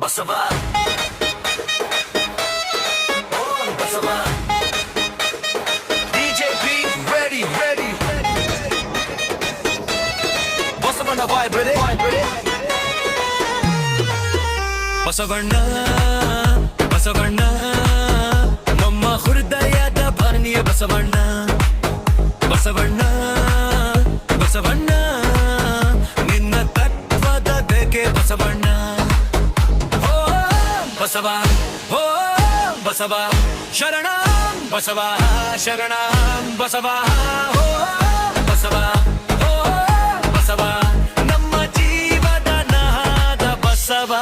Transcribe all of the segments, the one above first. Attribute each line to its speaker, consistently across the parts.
Speaker 1: Basava Basava DJ beat ready ready Basavanna vibrate Basavanna Basavanna ನಮ್ಮ ಹೃದಯದ ಭಾನಿಯ ಬಸವಣ್ಣ ಬಸವಣ್ಣ ಬಸವಣ್ಣ ನಿನ್ನ ತತ್ವದ ಬೇಕೆ ಬಸವಣ್ಣ ಬಸವ ಓ ಬಸವ ಶರಣ ಬಸವ ಶರಣ ಬಸವ ಓ ಬಸವ ಓ ಬಸವ ನಮ್ಮ ಜೀವದ ನಾದ ಬಸವ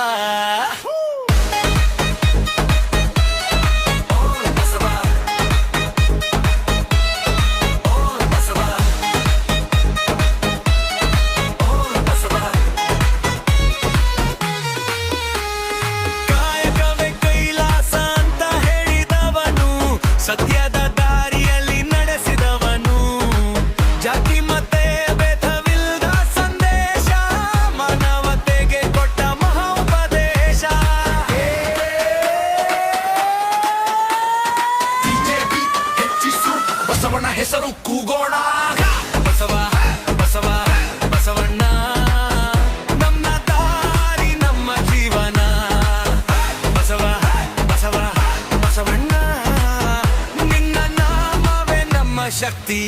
Speaker 1: ಸತ್ಯದ ದಾರಿಯಲ್ಲಿ ನಡೆಸಿದವನು ಜಾತಿ ಮತ್ತೆ ಭೇದವಿಲ್ಲದ ಸಂದೇಶ ಮಾನವತೆಗೆ ಕೊಟ್ಟ ಮಹೋಪದೇಶ ಹೆಚ್ಚಿಸು ಬಸವಣ್ಣ ಹೆಸರು ಕೂಗೋಣ ಬಸವ ಬಸವ ಬಸವಣ್ಣ ನಮ್ಮ ದಾರಿ ನಮ್ಮ ಜೀವನ ಬಸವ ಬಸವ ಬಸವಣ್ಣ ಶಕ್ತಿ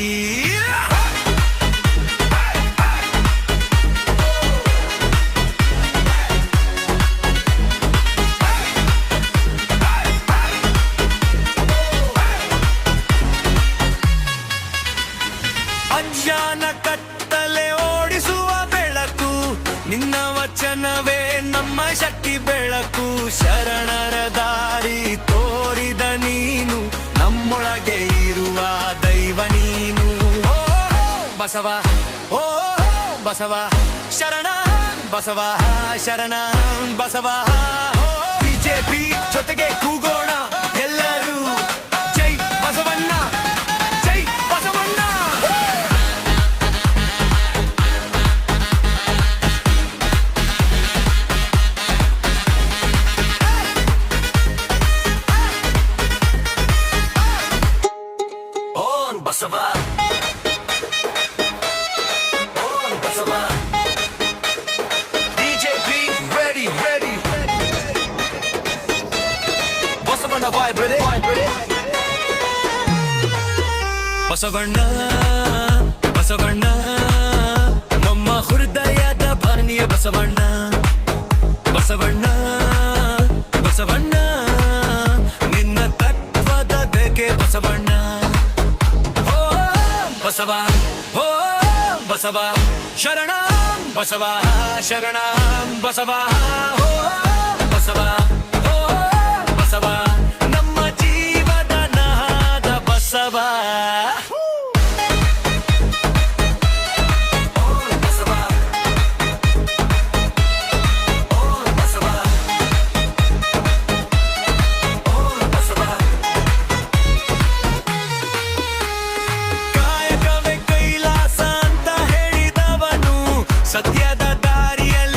Speaker 1: ಅಜ್ಞಾನ ಕತ್ತಲೆ ಓಡಿಸುವ ಬೆಳಕು ನಿನ್ನ ವಚನವೇ ನಮ್ಮ ಶಕ್ತಿ ಬೆಳಕು ಶರಣರ ದಾರಿ ತೋರಿದ ನೀನು ನಮ್ಮೊಳಗೆ ಇರುವ ದೈವ ನೀನು ಬಸವ ಓ ಬಸವ ಶರಣ ಬಸವ ಶರಣ ಬಸವ ಬಿಜೆಪಿ ಜೊತೆಗೆ ಕೂಗೋಣ ಎಲ್ಲರೂ ಜೈ ಬಸವಣ್ಣ ಜೈ Basavanna Basava Basava DJ beat ready ready Basavanna vibrate Basavanna Basavanna ನಮ್ಮ ಹೃದಯದ ಭಾನಿಯ ಬಸವಣ್ಣ ಬಸವಣ್ಣ ಬಸವಣ್ಣ ನಿನ್ನ ತತ್ವದ ಬೇಕೆ ಬಸವಣ್ಣ ಬಸವ ಓ ಬಸವ ಶರಣ ಬಸವ ಶರಣ ಬಸವ ಓ ಬಸವ ಓ ಬಸವ ನಮ್ಮ ಜೀವದ ನಾದ ಬಸವ ಸತ್ಯದ ದಾರಿಯಲ್ಲಿ